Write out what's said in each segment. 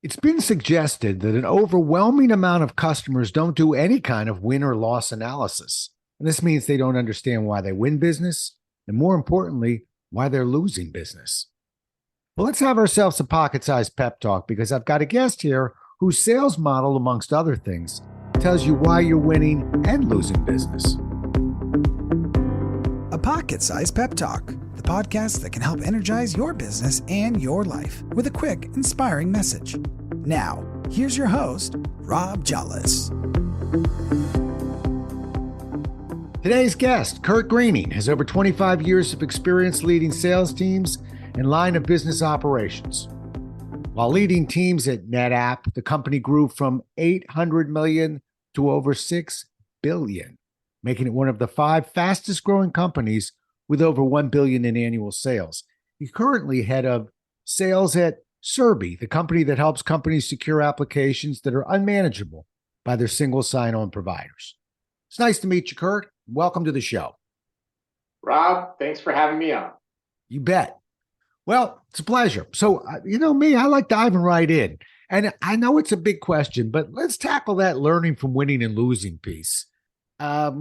It's been suggested that an overwhelming amount of customers don't do any kind of win or loss analysis. And this means they don't understand why they win business, and more importantly, why they're losing business. Well, let's have ourselves a pocket sized pep talk because I've got a guest here whose sales model, amongst other things, tells you why you're winning and losing business. A Pocket Sized Pep Talk, the podcast that can help energize your business and your life with a quick, inspiring message. Now, here's your host, Rob Jolles. Today's guest, Kurt Greening, has over 25 years of experience leading sales teams and line of business operations. While leading teams at NetApp, the company grew from 800 million to over 6 billion, making it one of the 5 fastest growing companies with over 1 billion in annual sales. He's currently head of sales at Serby, the company that helps companies secure applications that are unmanageable by their single sign-on providers. It's nice to meet you, Kurt. Welcome to the show. Rob, thanks for having me on. You bet. Well, it's a pleasure. So, you know me, I like diving right in. And I know it's a big question, but let's tackle that learning from winning and losing piece. Are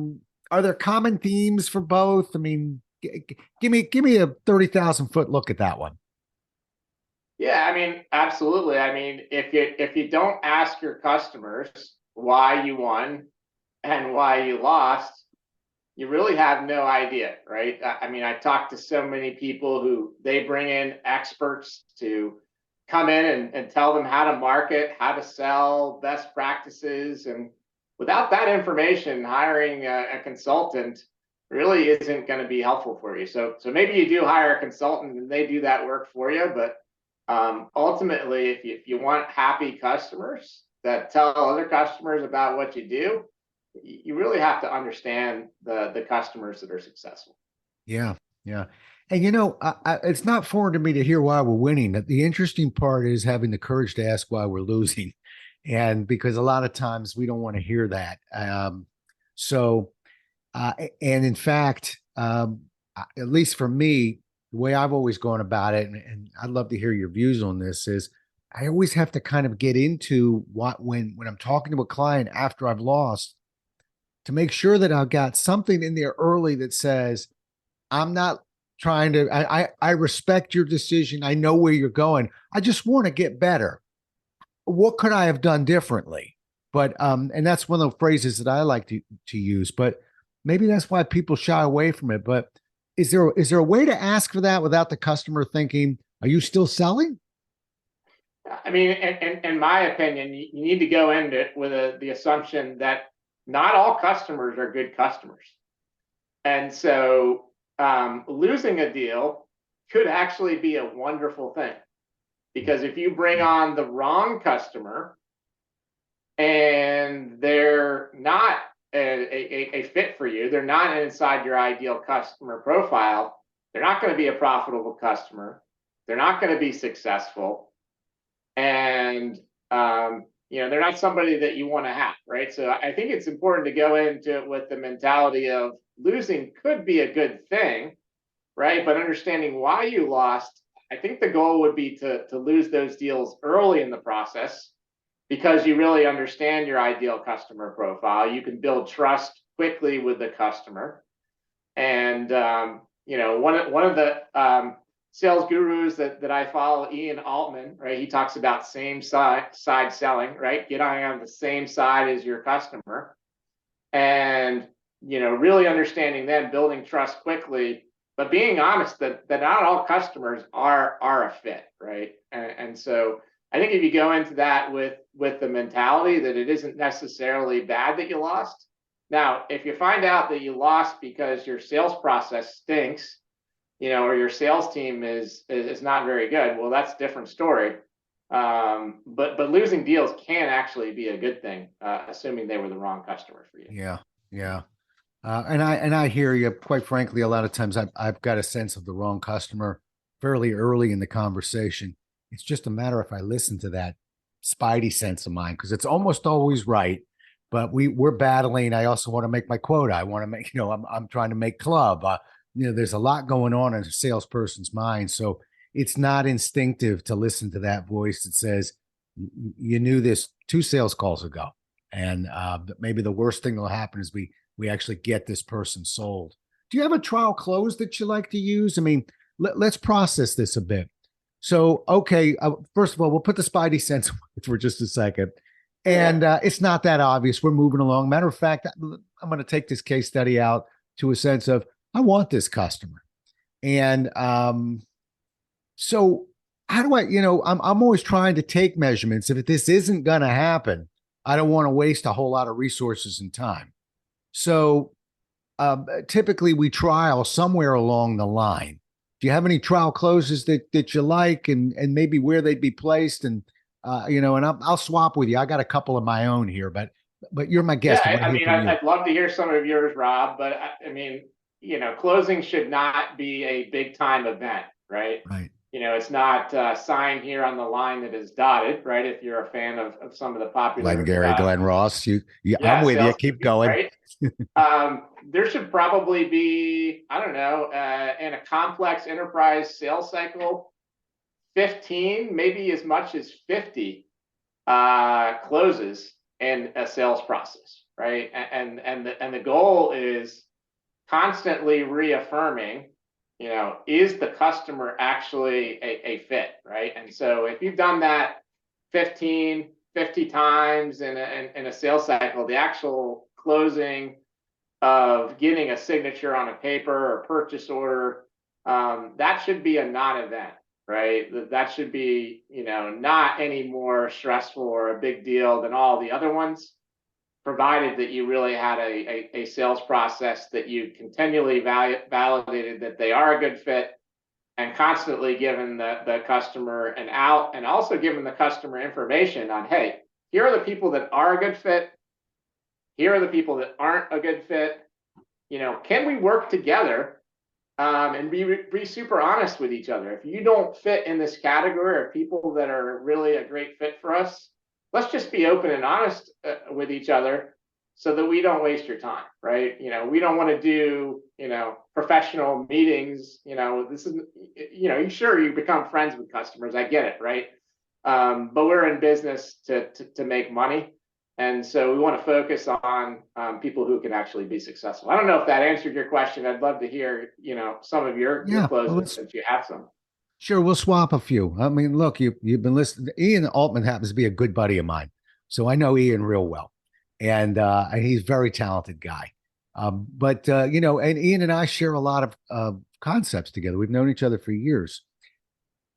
there common themes for both? I mean, give me a 30,000 foot look at that one. Yeah, I mean, absolutely. I mean, if you don't ask your customers why you won and why you lost, you really have no idea, right? I mean, I talk to so many people who they bring in experts to come in and tell them how to market, how to sell, best practices. And without that information, hiring a consultant really isn't going to be helpful for you. So maybe you do hire a consultant and they do that work for you. But ultimately, if you want happy customers that tell other customers about what you do, you really have to understand the customers that are successful. Yeah. And, you know, it's not foreign to me to hear why we're winning. The interesting part is having the courage to ask why we're losing. And because a lot of times we don't want to hear that. And in fact, at least for me, the way I've always gone about it, and I'd love to hear your views on this, is I always have to kind of get into when I'm talking to a client after I've lost, to make sure that I've got something in there early that says, I'm not trying to, I respect your decision. I know where you're going. I just want to get better. What could I have done differently? But, and that's one of the phrases that I like to use, but maybe that's why people shy away from it. But is there a way to ask for that without the customer thinking, are you still selling? I mean, in my opinion, you need to go into it with the assumption that not all customers are good customers. And so losing a deal could actually be a wonderful thing. Because if you bring on the wrong customer and they're not a fit for you, they're not inside your ideal customer profile, they're not going to be a profitable customer. They're not going to be successful. And they're not somebody that you want to have, right? So I think it's important to go into it with the mentality of losing could be a good thing, right? But understanding why you lost, I think the goal would be to lose those deals early in the process because you really understand your ideal customer profile. You can build trust quickly with the customer. And, one of the sales gurus that I follow, Ian Altman, right? He talks about same side selling, right? Get on the same side as your customer, and really understanding them, building trust quickly, but being honest that not all customers are a fit, right? And so I think if you go into that with the mentality that it isn't necessarily bad that you lost. Now, if you find out that you lost because your sales process stinks, or your sales team is not very good, well, that's a different story. But losing deals can actually be a good thing, assuming they were the wrong customer for you. Yeah. And I hear you. Quite frankly, a lot of times I've got a sense of the wrong customer fairly early in the conversation. It's just a matter if I listen to that spidey sense of mine, because it's almost always right. But we're battling. I also want to make my quota. I want to make, I'm trying to make club. There's a lot going on in a salesperson's mind. So it's not instinctive to listen to that voice that says, you knew this 2 sales calls ago, and maybe the worst thing that'll happen is we actually get this person sold. Do you have a trial close that you like to use? I mean, let's process this a bit. So, okay, first of all, we'll put the spidey sense away for just a second. And it's not that obvious. We're moving along. Matter of fact, I'm going to take this case study out to a sense of I want this customer. And so how do I, I'm always trying to take measurements. If this isn't going to happen, I don't want to waste a whole lot of resources and time. So typically we trial somewhere along the line. Do you have any trial closes that you like, and maybe where they'd be placed? And and I'll swap with you. I got a couple of my own here, but you're my guest. Yeah, I mean, I'd love to hear some of yours, Rob. But I mean, closing should not be a big time event, right? Right. It's not sign here on the line that is dotted, right? If you're a fan of some of the popular Glenn Gary, Glenn Ross, I'm with you. Keep going. Right? There should probably be, I don't know, in a complex enterprise sales cycle, 15, maybe as much as 50 closes in a sales process, right? And the goal is constantly reaffirming, is the customer actually a fit, right? And so if you've done that 50 times in a sales cycle, the actual closing of getting a signature on a paper or purchase order, that should be a non-event, right? That should be, not any more stressful or a big deal than all the other ones, provided that you really had a sales process that you continually validated that they are a good fit, and constantly given the customer an out, and also given the customer information on, hey, here are the people that are a good fit. Here are the people that aren't a good fit. Can we work together and be super honest with each other? If you don't fit in this category of people that are really a great fit for us, let's just be open and honest with each other so that we don't waste your time, right? We don't want to do, professional meetings. This is, sure, you become friends with customers. I get it, right? But we're in business to make money. And so we want to focus on people who can actually be successful. I don't know if that answered your question. I'd love to hear, some of your closes since you have some. Sure, we'll swap a few. I mean, look, you've been listening. Ian Altman happens to be a good buddy of mine, so I know Ian real well, and he's a very talented guy. But and Ian and I share a lot of concepts together. We've known each other for years,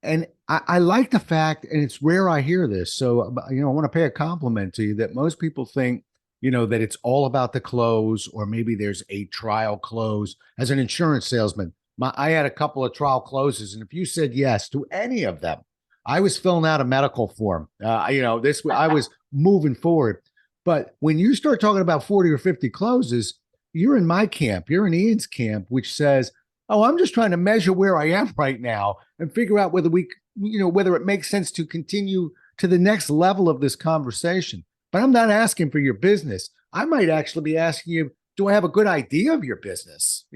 and I like the fact, and it's rare I hear this. So I want to pay a compliment to you that most people think that it's all about the close, or maybe there's a trial close. As an insurance salesman, I had a couple of trial closes, and if you said yes to any of them, I was filling out a medical form. I was moving forward. But when you start talking about 40 or 50 closes, you're in my camp. You're in Ian's camp, which says, "Oh, I'm just trying to measure where I am right now and figure out whether whether it makes sense to continue to the next level of this conversation." But I'm not asking for your business. I might actually be asking you, do I have a good idea of your business?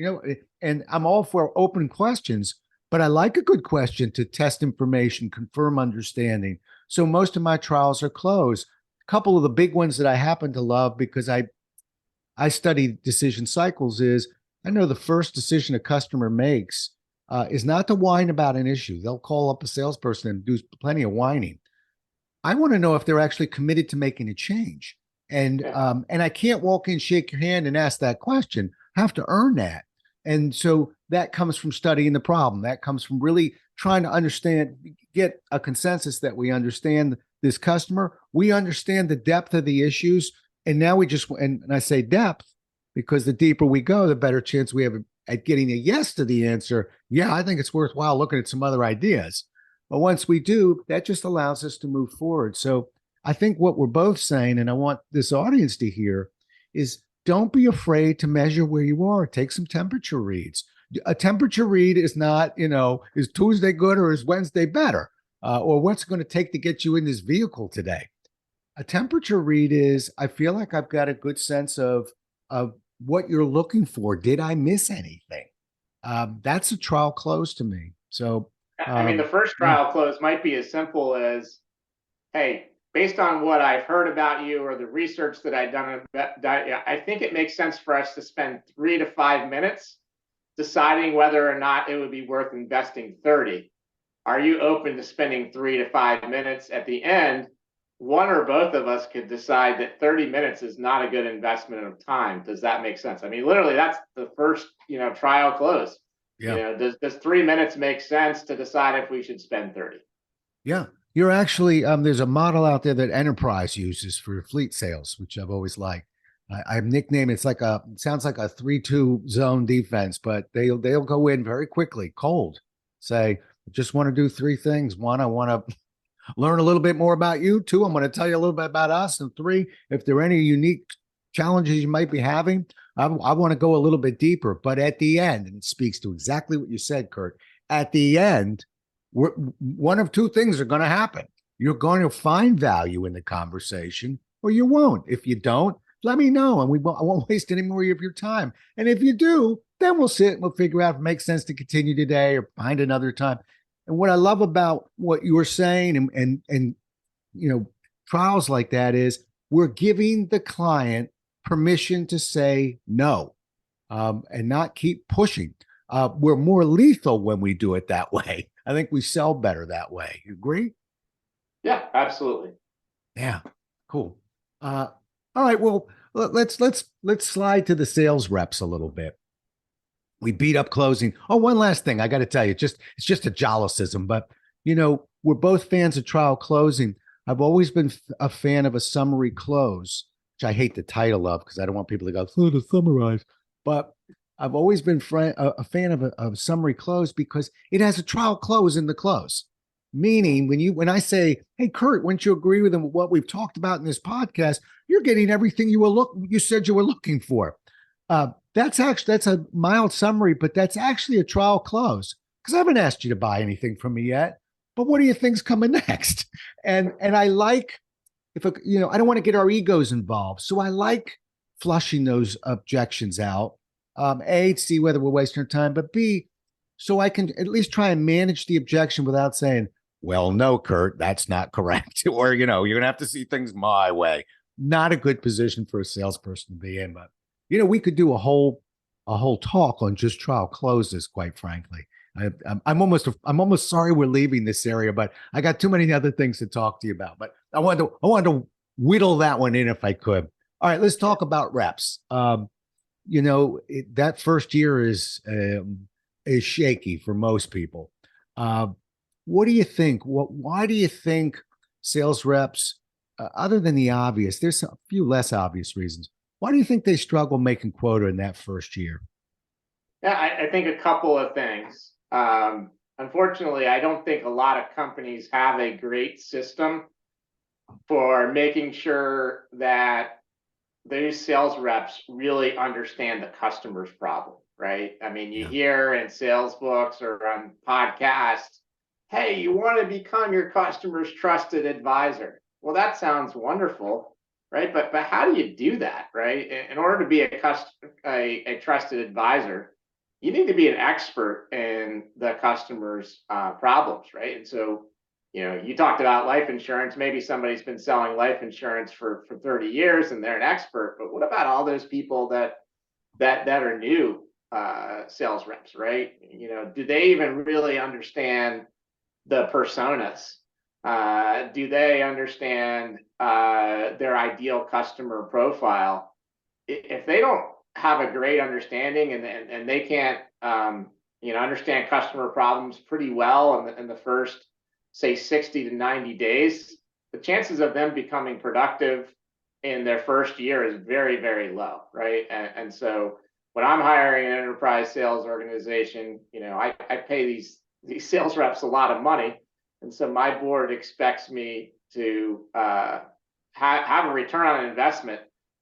And I'm all for open questions, but I like a good question to test information, confirm understanding. So most of my trials are closed. A couple of the big ones that I happen to love because I study decision cycles is I know the first decision a customer makes is not to whine about an issue. They'll call up a salesperson and do plenty of whining. I want to know if they're actually committed to making a change. And I can't walk in, shake your hand, and ask that question. I have to earn that. And so that comes from studying the problem. That comes from really trying to understand, get a consensus that we understand this customer. We understand the depth of the issues. And now and I say depth because the deeper we go, the better chance we have at getting a yes to the answer. Yeah, I think it's worthwhile looking at some other ideas. But once we do, that just allows us to move forward. So I think what we're both saying, and I want this audience to hear, is don't be afraid to measure where you are. Take some temperature reads. A temperature read is not, is Tuesday good or is Wednesday better? Or what's it going to take to get you in this vehicle today? A temperature read is, I feel like I've got a good sense of what you're looking for. Did I miss anything? That's a trial close to me. So, I mean, the first trial close might be as simple as, hey, based on what I've heard about you or the research that I've done, I think it makes sense for us to spend 3 to 5 minutes deciding whether or not it would be worth investing 30. Are you open to spending 3 to 5 minutes at the end? One or both of us could decide that 30 minutes is not a good investment of time. Does that make sense? I mean, literally, that's the first, trial close. Yeah. Does 3 minutes make sense to decide if we should spend 30? Yeah. You're actually, there's a model out there that Enterprise uses for fleet sales, which I've always liked. I've nicknamed it sounds like a 3-2 zone defense, but they'll go in very quickly, cold, say, just want to do three things. One, I want to learn a little bit more about you. Two, I'm going to tell you a little bit about us. And three, if there are any unique challenges you might be having, I want to go a little bit deeper. But at the end, and it speaks to exactly what you said, Kurt, at the end, one of two things are going to happen. You're going to find value in the conversation or you won't. If you don't, let me know. And I won't waste any more of your time. And if you do, then we'll sit and we'll figure out if it makes sense to continue today or find another time. And what I love about what you were saying and trials like that is we're giving the client permission to say no and not keep pushing. We're more lethal when we do it that way. I think we sell better that way. You agree? Yeah, absolutely. Yeah, cool. All right. Well, let's slide to the sales reps a little bit. We beat up closing. Oh, one last thing I got to tell you, it's just a jollicism, but we're both fans of trial closing. I've always been a fan of a summary close, which I hate the title of because I don't want people to go to summarize. But I've always been a fan of a summary close because it has a trial close in the close. Meaning, when I say, "Hey, Kurt, wouldn't you agree with what we've talked about in this podcast?" You're getting everything you said you were looking for. That's a mild summary, but that's actually a trial close because I haven't asked you to buy anything from me yet. But what do you think's coming next? And I like I don't want to get our egos involved, so I like flushing those objections out. A, to see whether we're wasting our time, but B, so I can at least try and manage the objection without saying, "Well, no, Kurt, that's not correct," or you're gonna have to see things my way. Not a good position for a salesperson to be in, but we could do a whole talk on just trial closes. Quite frankly, I'm almost sorry we're leaving this area, but I got too many other things to talk to you about. But I wanted to whittle that one in if I could. All right, let's talk about reps. That first year is shaky for most people. What do you think? Why do you think sales reps, other than the obvious, there's a few less obvious reasons. Why do you think they struggle making quota in that first year? Yeah, I think a couple of things. Unfortunately, I don't think a lot of companies have a great system for making sure that those sales reps really understand the customer's problem, right? I mean, you hear in sales books or on podcasts, "Hey, you want to become your customer's trusted advisor." Well, that sounds wonderful, right? But how do you do that, right? In order to be a trusted advisor, you need to be an expert in the customer's problems, right? And so, you talked about life insurance. Maybe somebody's been selling life insurance for 30 years and they're an expert. But what about all those people that are new sales reps, right? Do they even really understand the personas? Do they understand their ideal customer profile? If they don't have a great understanding and they can't understand customer problems pretty well in the first, say, 60 to 90 days, the chances of them becoming productive in their first year is very, very low, right? And so when I'm hiring an enterprise sales organization, I pay these sales reps a lot of money. And so my board expects me to have a return on investment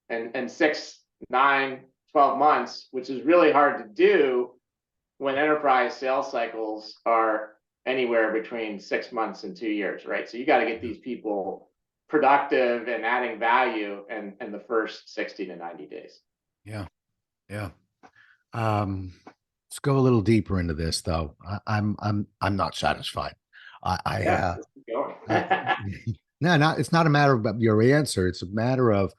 in 6, 9, 12 months, which is really hard to do when enterprise sales cycles are anywhere between 6 months and 2 years, right? So you got to get these people productive and adding value in the first 60 to 90 days. Yeah. Yeah. Let's go a little deeper into this though. I'm not satisfied. No, not it's not a matter of your answer. It's a matter of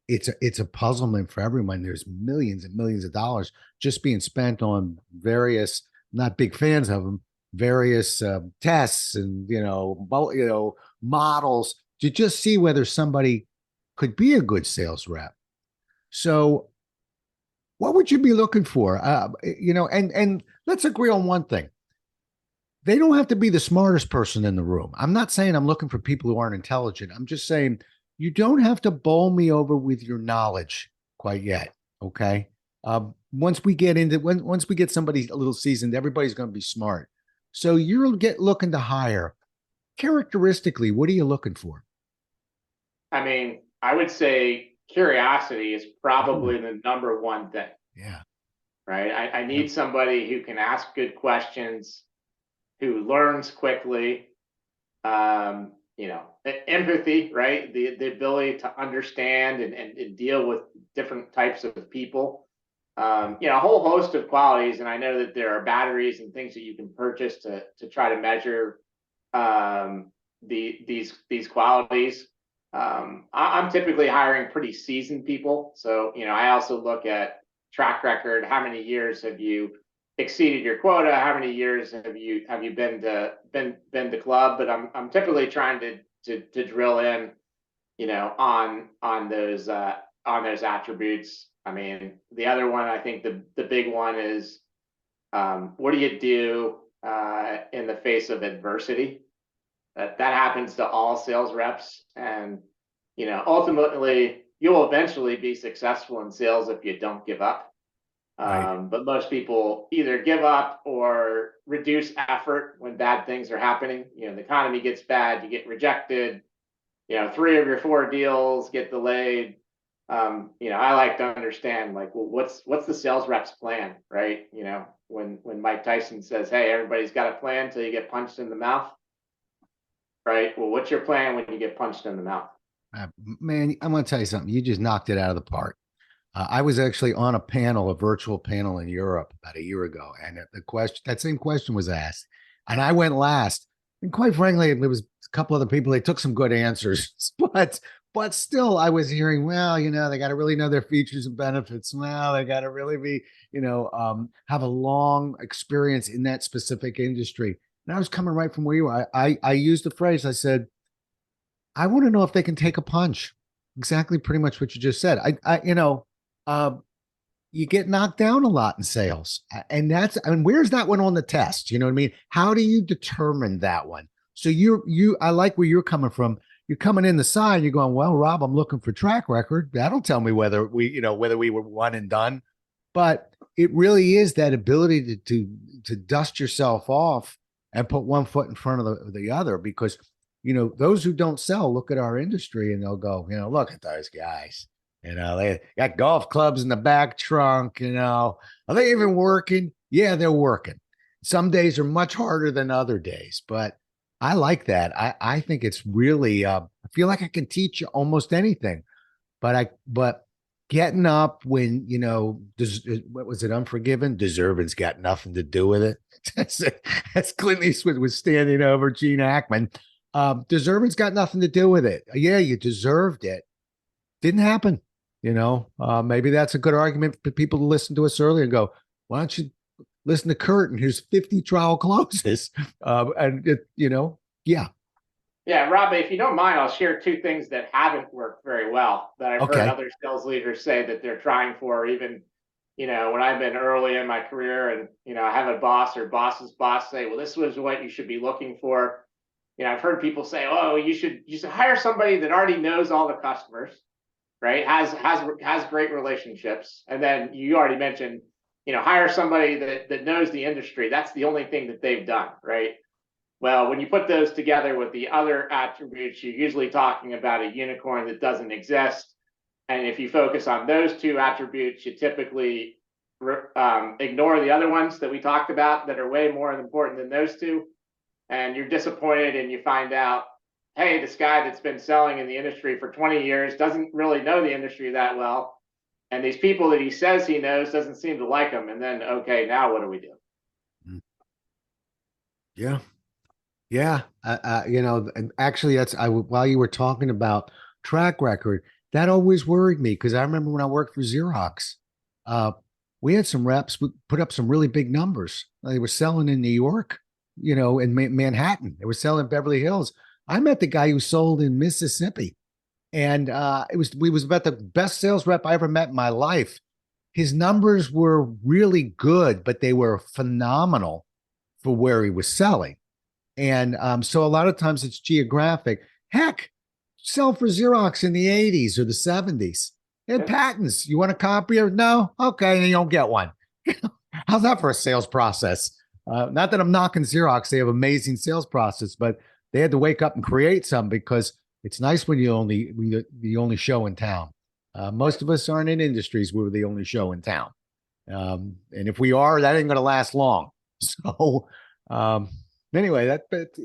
it's a puzzlement for everyone. There's millions and millions of dollars just being spent on various, not big fans of them, various tests and models to just see whether somebody could be a good sales rep. So, what would you be looking for? And let's agree on one thing. They don't have to be the smartest person in the room. I'm not saying I'm looking for people who aren't intelligent. I'm just saying you don't have to bowl me over with your knowledge quite yet. Okay. Once we get once we get somebody a little seasoned, everybody's going to be smart. So you're looking to hire. Characteristically, what are you looking for? I mean, I would say curiosity is Ooh, probably the number one thing, yeah. right? I Yep. need somebody who can ask good questions, who learns quickly, empathy, right? The ability to understand and deal with different types of people. A whole host of qualities, and I know that there are batteries and things that you can purchase to try to measure these qualities. I'm typically hiring pretty seasoned people, so I also look at track record. How many years have you exceeded your quota? How many years have you been to club? But I'm typically trying to drill in, on those attributes. I mean, the other one, I think the big one is, what do you do in the face of adversity? That happens to all sales reps, and ultimately you'll eventually be successful in sales if you don't give up. Right. But most people either give up or reduce effort when bad things are happening. The economy gets bad, you get rejected. 3 of your 4 deals get delayed. I like to understand, like, well, what's the sales rep's plan, right? When Mike Tyson says, "Hey, everybody's got a plan till you get punched in the mouth," right? Well, what's your plan when you get punched in the mouth? Man, I'm going to tell you something. You just knocked it out of the park. I was actually on a virtual panel in Europe about a year ago, and that same question was asked, and I went last. And quite frankly, there was a couple other people. They took some good answers, but still, I was hearing, well, they got to really know their features and benefits. Well, they got to really be, have a long experience in that specific industry. And I was coming right from where you were. I used the phrase. I said, I want to know if they can take a punch. Exactly, pretty much what you just said. Uh, you get knocked down a lot in sales. And where's that one on the test? You know what I mean? How do you determine that one? So I like where you're coming from. You're coming in the side, you're going, well, Rob, I'm looking for track record. That'll tell me whether we were one and done. But it really is that ability to dust yourself off and put one foot in front of the other, because those who don't sell look at our industry and they'll go, look at those guys. They got golf clubs in the back trunk. Are they even working? Yeah, they're working. Some days are much harder than other days, but I like that. I think it's really, I feel like I can teach you almost anything, but getting up when, what was it? Unforgiven? Deserving's got nothing to do with it. That's Clint Eastwood was standing over Gene Hackman. Deserving's got nothing to do with it. Yeah, you deserved it. Didn't happen. Maybe that's a good argument for people to listen to us early and go, why don't you listen to Kurt? And here's 50 trial closes. Yeah. Yeah, Robbie, if you don't mind, I'll share 2 things that haven't worked very well that I've heard Okay. other sales leaders say that they're trying for, even, when I've been early in my career, and, I have a boss or boss's boss say, well, this was what you should be looking for. I've heard people say, oh, you should hire somebody that already knows all the customers, right? Has great relationships. And then you already mentioned, hire somebody that knows the industry. That's the only thing that they've done, right? Well, when you put those together with the other attributes, you're usually talking about a unicorn that doesn't exist. And if you focus on those 2 attributes, you typically ignore the other ones that we talked about that are way more important than those 2. And you're disappointed, and you find out, hey, this guy that's been selling in the industry for 20 years doesn't really know the industry that well. And these people that he says he knows doesn't seem to like him. And then, okay, now what do we do? Yeah. Yeah, and actually, while you were talking about track record, that always worried me because I remember when I worked for Xerox, uh, we had some reps put up some really big numbers. They were selling in New York, in Manhattan. They were selling in Beverly Hills. I met the guy who sold in Mississippi, and we was about the best sales rep I ever met in my life. His numbers were really good, but they were phenomenal for where he was selling. And so a lot of times it's geographic. Heck, sell for Xerox in the 80s or the 70s. They had Yeah. patents. You want a copy or no? Okay, and you don't get one. How's that for a sales process? Not that I'm knocking Xerox. They have amazing sales process, but they had to wake up and create some because it's nice when you're the only show in town. Most of us aren't in industries where we're the only show in town. And if we are, that ain't going to last long. So, um, anyway, it's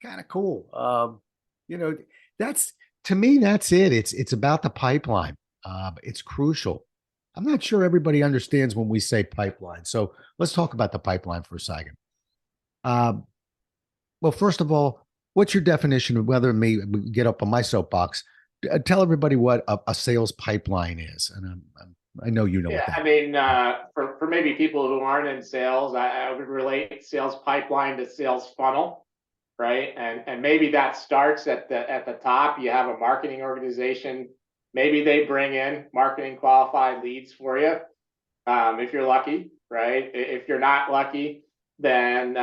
kind of cool. You know, that's to me, that's it. It's about the pipeline. It's crucial. I'm not sure everybody understands when we say pipeline. So let's talk about the pipeline for a second. Um, well, first of all, what's your definition of whether me get up on my soapbox? Tell everybody what a sales pipeline is, and I know you know what Yeah, that I is. mean, for maybe people who aren't in sales, I would relate sales pipeline to sales funnel, right? And maybe that starts at the top. You have a marketing organization. Maybe they bring in marketing qualified leads for you, if you're lucky, right? If you're not lucky, then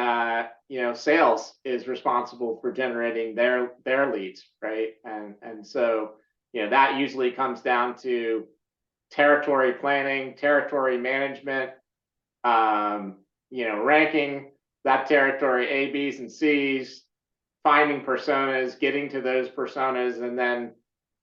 sales is responsible for generating their leads, right? And so that usually comes down to territory planning, territory management, ranking that territory A, B's, and C's, finding personas, getting to those personas, and then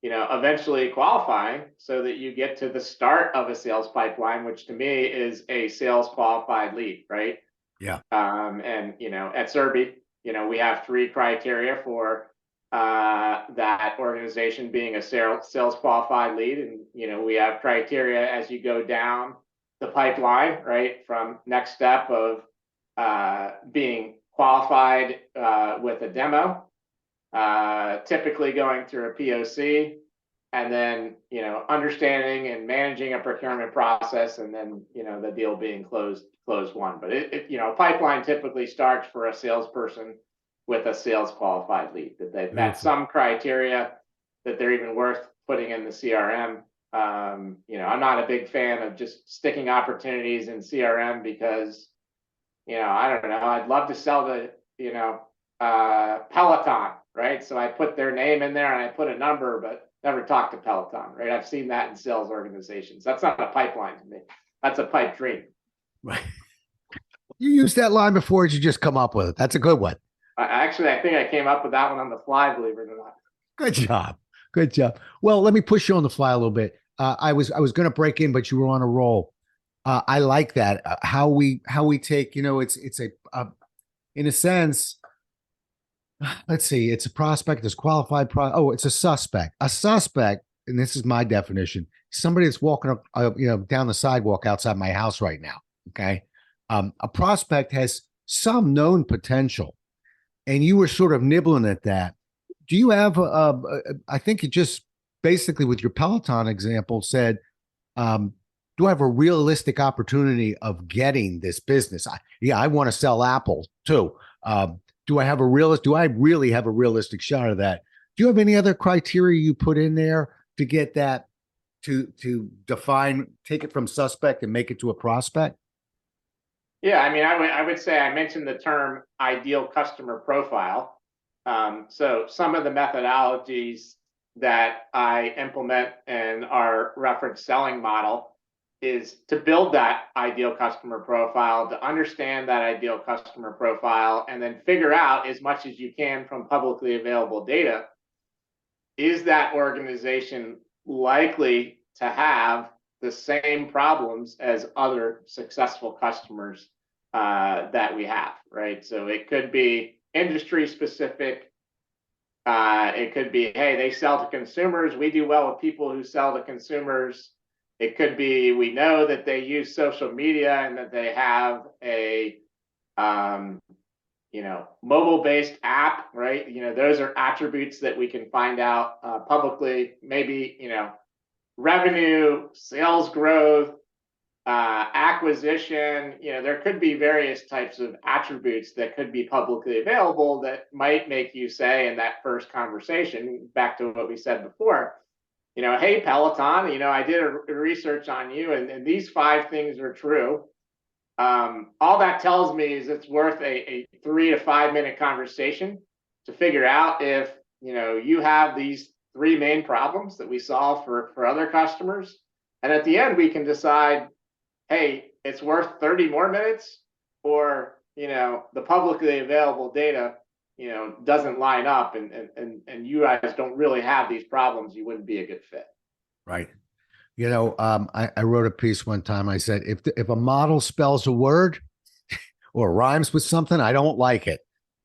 eventually qualifying so that you get to the start of a sales pipeline, which to me is a sales qualified lead, right? Yeah. And at Serby, we have three criteria for that organization being a sales qualified lead, and we have criteria as you go down the pipeline, right? From next step of being qualified with a demo, typically going through a POC, and then understanding and managing a procurement process, and then the deal being closed one. But a pipeline typically starts for a salesperson with a sales qualified lead that they've met Beautiful. some criteria, that they're even worth putting in the CRM. I'm not a big fan of just sticking opportunities in CRM because I don't know, I'd love to sell the Peloton, right? So I put their name in there and I put a number, but never talk to Peloton, right? I've seen that in sales organizations. That's not a pipeline to me. That's a pipe dream. Right. You used that line before. Did you just come up with it? That's a good one. Actually, I think I came up with that one on the fly, believe it or not. Good job. Good job. Well, let me push you on the fly a little bit. I was going to break in, but you were on a roll. I like that. How we take. It's a in a sense. Let's see. It's a prospect. It's qualified. It's a suspect. A suspect, and this is my definition. Somebody that's walking up, down the sidewalk outside my house right now. Okay. A prospect has some known potential, and you were sort of nibbling at that. Do you have I think it just basically with your Peloton example said, do I have a realistic opportunity of getting this business? I want to sell Apple too. Do I really have a realistic shot of that? Do you have any other criteria you put in there to get that to define, take it from suspect and make it to a prospect? Yeah, I mean, I would say I mentioned the term ideal customer profile. So some of the methodologies that I implement in our reference selling model is to build that ideal customer profile, to understand that ideal customer profile, and then figure out as much as you can from publicly available data, is that organization likely to have the same problems as other successful customers that we have, right? So it could be industry specific. It could be, hey, they sell to consumers. We do well with people who sell to consumers. It could be, we know that they use social media and that they have a mobile-based app, right? Those are attributes that we can find out publicly. Maybe, revenue, sales growth, acquisition. There could be various types of attributes that could be publicly available that might make you say in that first conversation, back to what we said before, hey, Peloton, I did a research on you, and these 5 things are true. All that tells me is it's worth a 3 to 5 minute conversation to figure out if you have these 3 main problems that we solve for other customers, and at the end we can decide, hey, it's worth 30 more minutes, or the publicly available data doesn't line up, and you guys don't really have these problems, you wouldn't be a good fit. Right. I wrote a piece one time. I said, if a model spells a word or rhymes with something, I don't like it.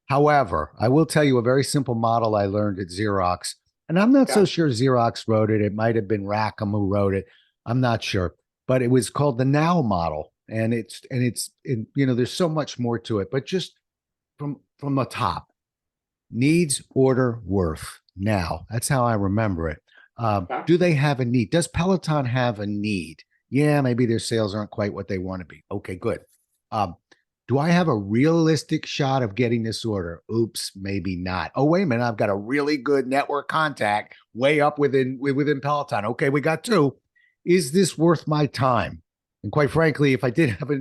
However, I will tell you a very simple model I learned at Xerox, and I'm not so sure Xerox wrote it. It might have been Rackham who wrote it. I'm not sure, but it was called the Now model, and there's so much more to it. But just from the top, needs, order, worth. Now, that's how I remember it. Do they have a need? Does Peloton have a need? Yeah, maybe their sales aren't quite what they want to be. Okay, good. Do I have a realistic shot of getting this order? Oops, maybe not. Oh, wait a minute. I've got a really good network contact way up within Peloton. Okay, we got 2. Is this worth my time? And quite frankly, if I did have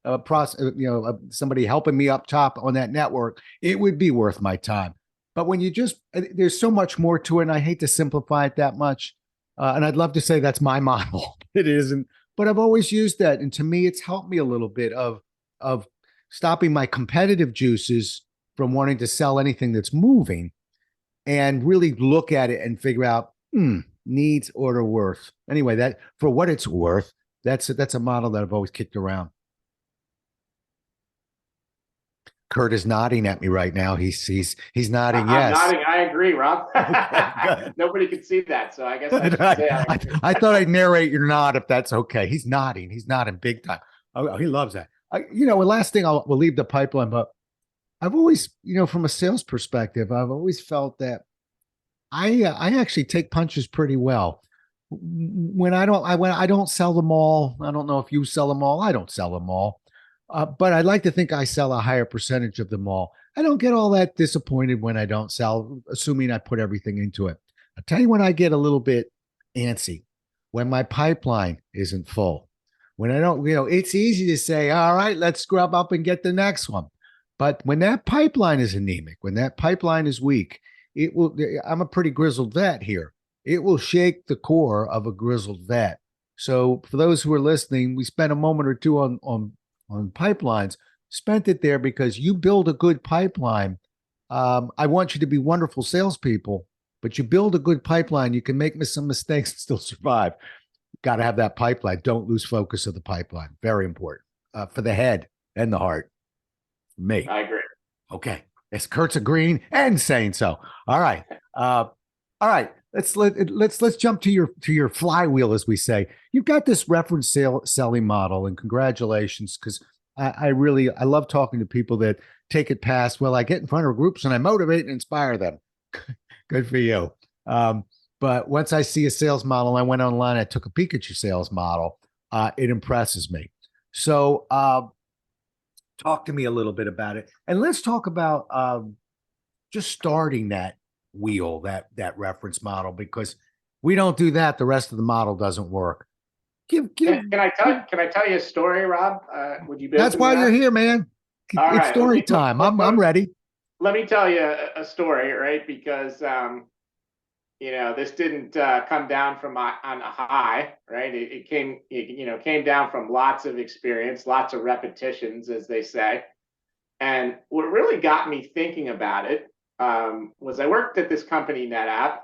a process, somebody helping me up top on that network, it would be worth my time. But when there's so much more to it, and I hate to simplify it that much. And I'd love to say that's my model. It isn't, but I've always used that. And to me, it's helped me a little bit of stopping my competitive juices from wanting to sell anything that's moving, and really look at it and figure out, needs, order, worth. Anyway, that, for what it's worth, that's a model that I've always kicked around. Kurt is nodding at me right now. He's nodding. Yes. I'm nodding. I agree, Rob. Okay, nobody can see that, so I guess I should say I agree. I thought I'd narrate your nod if that's okay. He's nodding. He's nodding big time. Oh, he loves that. Last thing we'll leave the pipeline, but I've always, from a sales perspective, I've always felt that I actually take punches pretty well. When I don't sell them all. I don't know if you sell them all. I don't sell them all. But I'd like to think I sell a higher percentage of them all. I don't get all that disappointed when I don't sell, assuming I put everything into it. I'll tell you when I get a little bit antsy, when my pipeline isn't full. When I don't, it's easy to say, all right, let's scrub up and get the next one. But when that pipeline is anemic, when that pipeline is weak, I'm a pretty grizzled vet here. It will shake the core of a grizzled vet. So for those who are listening, we spent a moment or two on pipelines. Spent it there because you build a good pipeline. I want you to be wonderful salespeople, but you build a good pipeline, you can make some mistakes and still survive. Got to have that pipeline. Don't lose focus of the pipeline. Very important for the head and the heart. For me. I agree. Okay. Yes, Kurt's agreeing and saying so. All right. All right. Let's jump to your flywheel, as we say. You've got this reference selling model, and congratulations, because I love talking to people that take it past, well, I get in front of groups and I motivate and inspire them. Good for you. But once I see a sales model, I went online, I took a peek at your sales model. It impresses me. So talk to me a little bit about it. And let's talk about just starting that wheel, that reference model, because we don't do that, the rest of the model doesn't work. Can I tell you a story, Rob? Would you be? That's why you're here, man. It's story time. I'm ready. Let me tell you a story, right? Because this didn't come down from on a high, right? It came down from lots of experience, lots of repetitions, as they say. And what really got me thinking about it was I worked at this company, NetApp.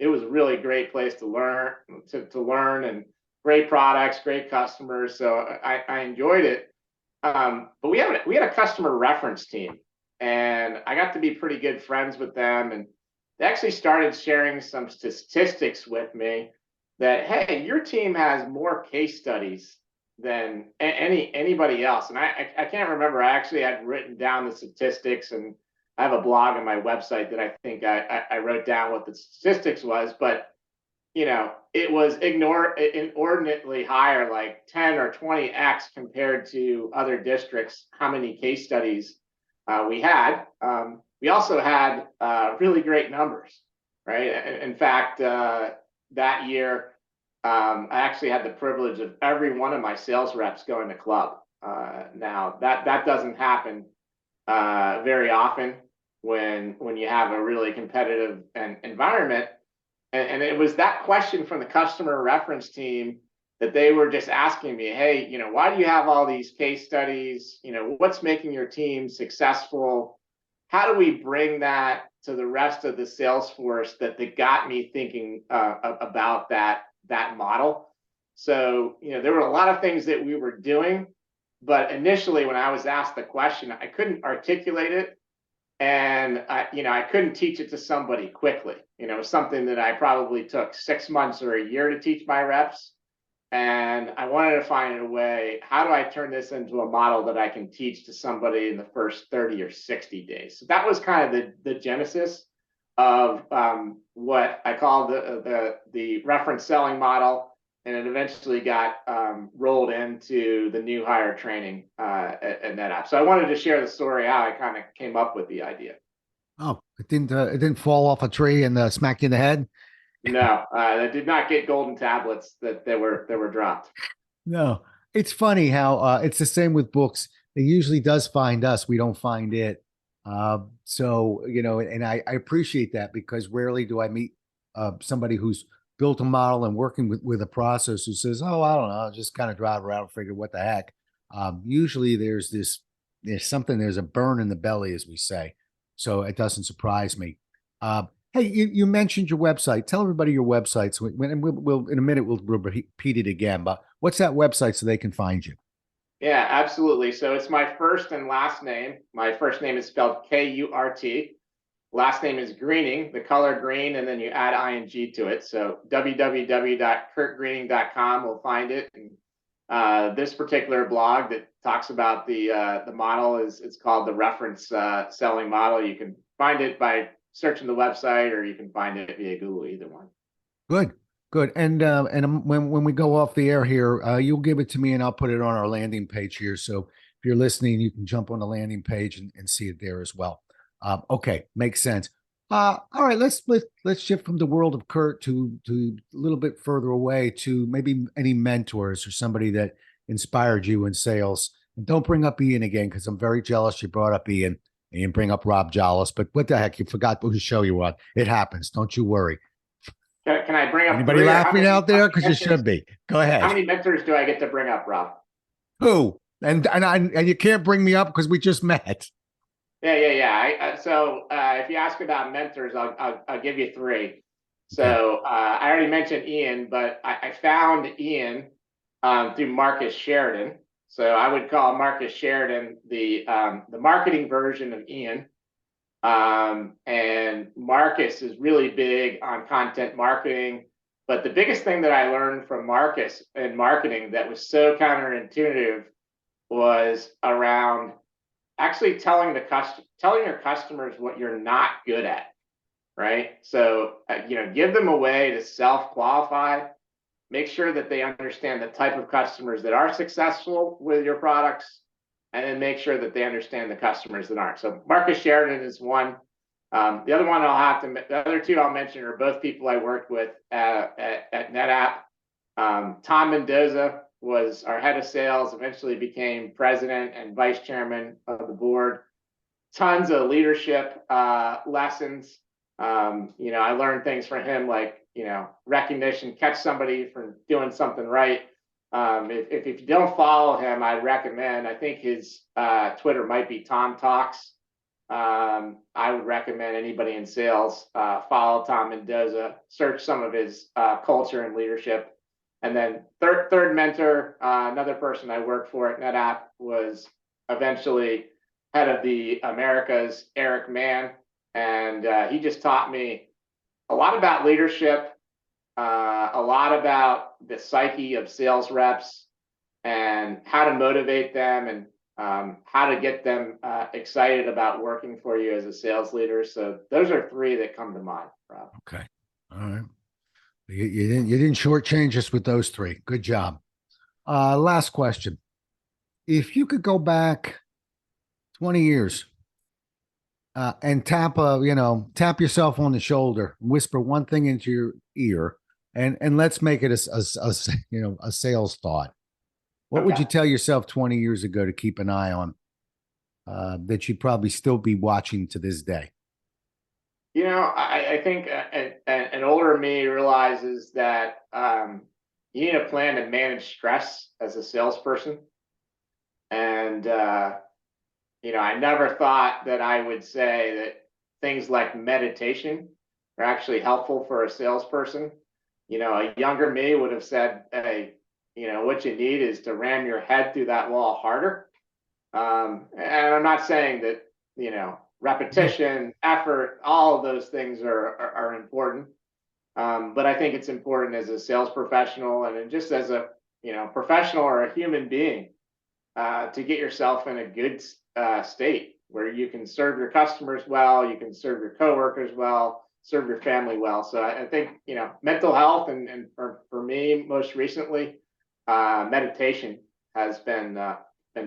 It was a really great place to learn, and great products, great customers. So I enjoyed it. But we had a customer reference team, and I got to be pretty good friends with them. And they actually started sharing some statistics with me that, hey, your team has more case studies than anybody else. And I can't remember. I actually had written down the statistics, and I have a blog on my website that I think I wrote down what the statistics was, but it was inordinately higher, like 10 or 20x compared to other districts, how many case studies we had. We also had really great numbers, right? In fact, that year, I actually had the privilege of every one of my sales reps going to club. Now that doesn't happen very often when you have a really competitive environment. And it was that question from the customer reference team that they were just asking me, hey, why do you have all these case studies? What's making your team successful? How do we bring that to the rest of the sales force that got me thinking about that model? So, there were a lot of things that we were doing, but initially when I was asked the question, I couldn't articulate it. And I couldn't teach it to somebody quickly. It was something that I probably took 6 months or a year to teach my reps. And I wanted to find a way, how do I turn this into a model that I can teach to somebody in the first 30 or 60 days? So that was kind of the genesis of what I call the reference selling model. And it eventually got rolled into the new hire training at NetApp. So I wanted to share the story how I kind of came up with the idea. Oh, it didn't fall off a tree and smack you in the head. No, I did not get golden tablets that were dropped. No, it's funny how it's the same with books. It usually does find us. We don't find it. So, and I appreciate that because rarely do I meet somebody who's built a model and working with a process who says, oh, I don't know, I'll just kind of drive around and figure what the heck. Usually there's a burn in the belly, as we say. So it doesn't surprise me. Hey, you mentioned your website. Tell everybody your website. So we'll in a minute, we'll repeat it again, but what's that website so they can find you? Yeah, absolutely. So it's my first and last name. My first name is spelled Kurt. Last name is Greening, the color green, and then you add ing to it. So www.kurtgreening.com will find it. And this particular blog that talks about the model it's called the reference selling model. You can find it by searching the website, or you can find it via Google, either one. Good. And when we go off the air here, you'll give it to me and I'll put it on our landing page here. So if you're listening, you can jump on the landing page and see it there as well. Okay, makes sense. All right, let's shift from the world of Kurt to a little bit further away to maybe any mentors or somebody that inspired you in sales. And don't bring up Ian again because I'm very jealous you brought up Ian and you bring up Rob Jollis. But what the heck, you forgot whose show you were on. It happens. Don't you worry. Can I bring up anybody laughing out there? Because you should be. Go ahead. How many mentors do I get to bring up, Rob? Who? And you can't bring me up because we just met. Yeah. So if you ask about mentors, I'll give you 3. So I already mentioned Ian, but I found Ian through Marcus Sheridan. So I would call Marcus Sheridan the marketing version of Ian. And Marcus is really big on content marketing. But the biggest thing that I learned from Marcus in marketing that was so counterintuitive was around actually telling your customers what you're not good at, right? So, give them a way to self-qualify, make sure that they understand the type of customers that are successful with your products, and then make sure that they understand the customers that aren't. So Marcus Sheridan is one. The other 2 I'll mention are both people I worked with at NetApp. Tom Mendoza was our head of sales, eventually became president and vice chairman of the board. Tons of leadership lessons. I learned things from him like, recognition, catch somebody for doing something right. If you don't follow him, I recommend, I think his Twitter might be Tom Talks. I would recommend anybody in sales follow Tom Mendoza, search some of his culture and leadership. And then third mentor, another person I worked for at NetApp, was eventually head of the Americas, Eric Mann. And he just taught me a lot about leadership, a lot about the psyche of sales reps, and how to motivate them, and how to get them excited about working for you as a sales leader. So those are three that come to mind, Rob. Okay. All right. You didn't shortchange us with those three. Good job. Last question. If you could go back 20 years and tap yourself on the shoulder, whisper one thing into your ear, and let's make it a sales thought. What would you tell yourself 20 years ago to keep an eye on that you'd probably still be watching to this day? I think an older me realizes that you need a plan to manage stress as a salesperson. And, I never thought that I would say that things like meditation are actually helpful for a salesperson. A younger me would have said, hey, what you need is to ram your head through that wall harder. And I'm not saying that, repetition, effort, all of those things are important. But I think it's important as a sales professional and just as a, professional or a human being to get yourself in a good state where you can serve your customers well, you can serve your coworkers well, serve your family well. So I think, mental health and for me, most recently, meditation has been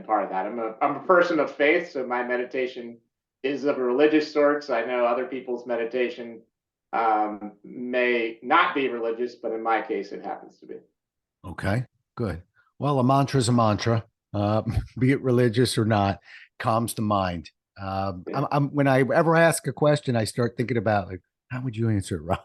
part of that. I'm a person of faith, so my meditation is of a religious sort. So I know other people's meditation may not be religious, but in my case, it happens to be. Okay, good. Well, a mantra is a mantra, be it religious or not, calms the mind. When I ever ask a question, I start thinking about like, how would you answer it, Rob?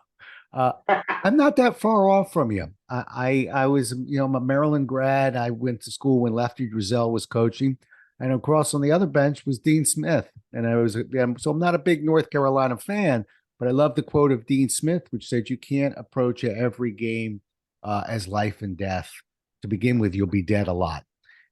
I'm not that far off from you. I was, I'm a Maryland grad. I went to school when Lefty Driesell was coaching, and across on the other bench was Dean Smith. And so I'm not a big North Carolina fan, but I love the quote of Dean Smith, which said, "You can't approach every game as life and death. To begin with, you'll be dead a lot."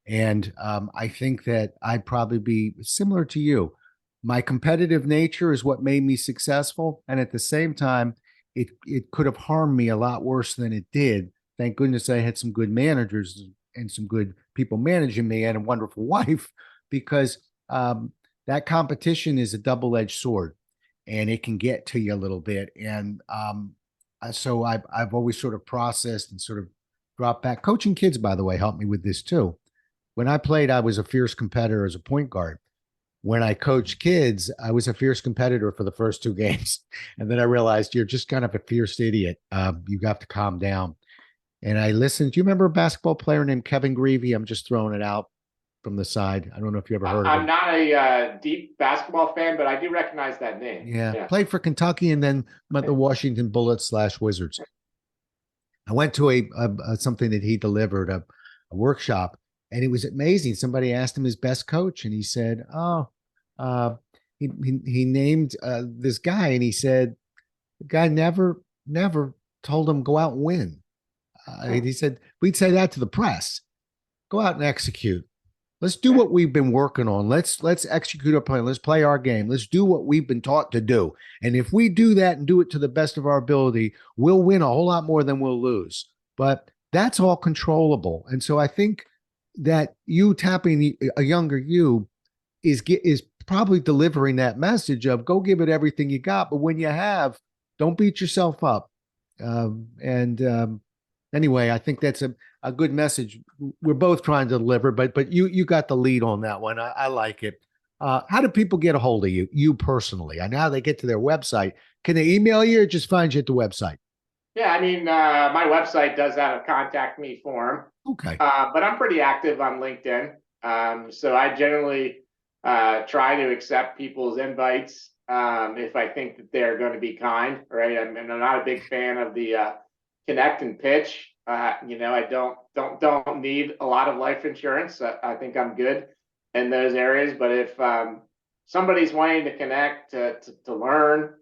And I think that I'd probably be similar to you. My competitive nature is what made me successful, and at the same time, it could have harmed me a lot worse than it did. Thank goodness I had some good managers and some good people managing me and a wonderful wife, because that competition is a double-edged sword, and it can get to you a little bit. And so I've always sort of processed and sort of dropped back. Coaching kids, by the way, helped me with this too. When I played, I was a fierce competitor as a point guard. When I coached kids, I was a fierce competitor for the first two games. And then I realized you're just kind of a fierce idiot. You have to calm down. And I listened. Do you remember a basketball player named Kevin Greavy? I'm just throwing it out from the side. I don't know if you ever heard of him. I'm not a deep basketball fan, but I do recognize that name. Yeah. Played for Kentucky and then went the Washington Bullets / Wizards. I went to a something that he delivered, a workshop. And it was amazing. Somebody asked him his best coach, and he said, he named this guy, and he said, the guy never told him go out and win. He said, we'd say that to the press, go out and execute. Let's do what we've been working on. Let's execute our plan. Let's play our game. Let's do what we've been taught to do. And if we do that and do it to the best of our ability, we'll win a whole lot more than we'll lose. But that's all controllable. And so I think that you tapping a younger you is probably delivering that message of go give it everything you got, but when you have, don't beat yourself up. Anyway, I think that's a good message we're both trying to deliver, but you got the lead on that one. I like it. How do people get a hold of you personally? I know how they get to their website. Can they email you or just find you at the website? Yeah, I mean, my website does have a contact me form. Okay. But I'm pretty active on LinkedIn. So I generally try to accept people's invites if I think that they're going to be kind, right? I'm not a big fan of the connect and pitch. I don't need a lot of life insurance. I think I'm good in those areas. But if somebody's wanting to connect to learn,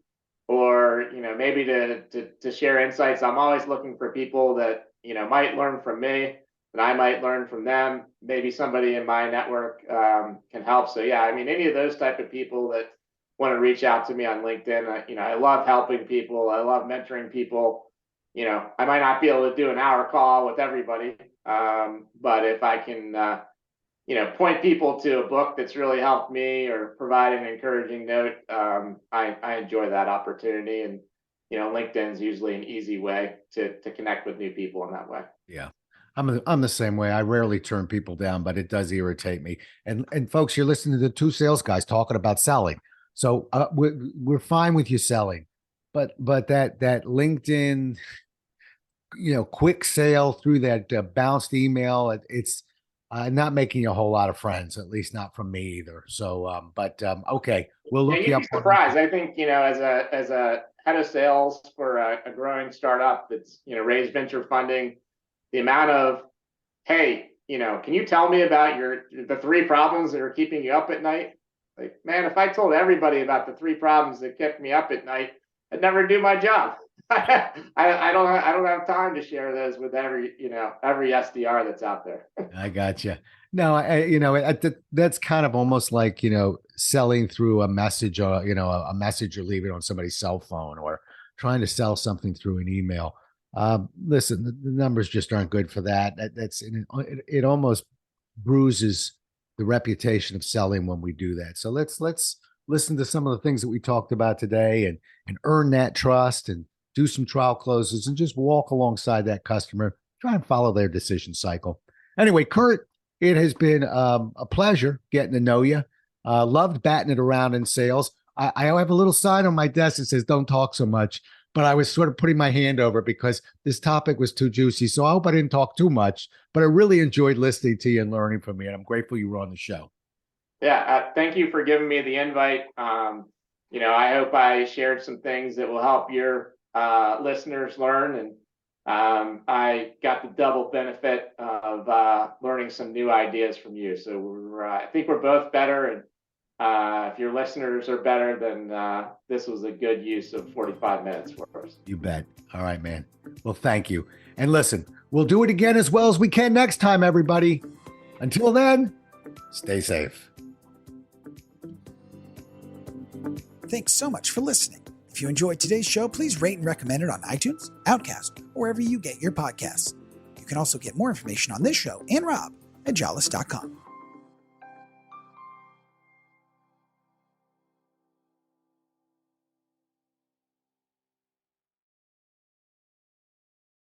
or maybe to share insights, I'm always looking for people that might learn from me, that I might learn from them. Maybe somebody in my network can help. So yeah, I mean, any of those type of people that want to reach out to me on LinkedIn, I love helping people. I love mentoring people. I might not be able to do an hour call with everybody, But if I can, point people to a book that's really helped me or provide an encouraging note, I enjoy that opportunity. And, LinkedIn's usually an easy way to connect with new people in that way. Yeah. I'm the same way. I rarely turn people down, but it does irritate me. And folks, you're listening to the two sales guys talking about selling. So we're fine with you selling, but that LinkedIn, quick sale through that bounced email, it's not making a whole lot of friends, at least not from me either. So, okay, we'll look Yeah, you you'd up. be surprised. I think, as a head of sales for a growing startup that's, raised venture funding, the amount of, hey, can you tell me about the 3 problems that are keeping you up at night? Like, man, if I told everybody about the 3 problems that kept me up at night, I'd never do my job. I don't have time to share those with every SDR that's out there. I got you. No, that's kind of almost like, selling through a message or, a message you're leaving on somebody's cell phone or trying to sell something through an email. Listen, the numbers just aren't good for that. It almost bruises the reputation of selling when we do that. So let's listen to some of the things that we talked about today and earn that trust and do some trial closes and just walk alongside that customer, try and follow their decision cycle. Anyway, Kurt, it has been a pleasure getting to know you. Loved batting it around in sales. I have a little sign on my desk that says, don't talk so much, but I was sort of putting my hand over it because this topic was too juicy. So I hope I didn't talk too much, but I really enjoyed listening to you and learning from you. And I'm grateful you were on the show. Yeah. Thank you for giving me the invite. I hope I shared some things that will help your listeners learn. And I got the double benefit of learning some new ideas from you. So I think we're both better. And if your listeners are better, then this was a good use of 45 minutes for us. You bet. All right, man. Well, thank you. And listen, we'll do it again as well as we can next time, everybody. Until then, stay safe. Thanks so much for listening. If you enjoyed today's show, please rate and recommend it on iTunes, Outcast, or wherever you get your podcasts. You can also get more information on this show and Rob at jollis.com.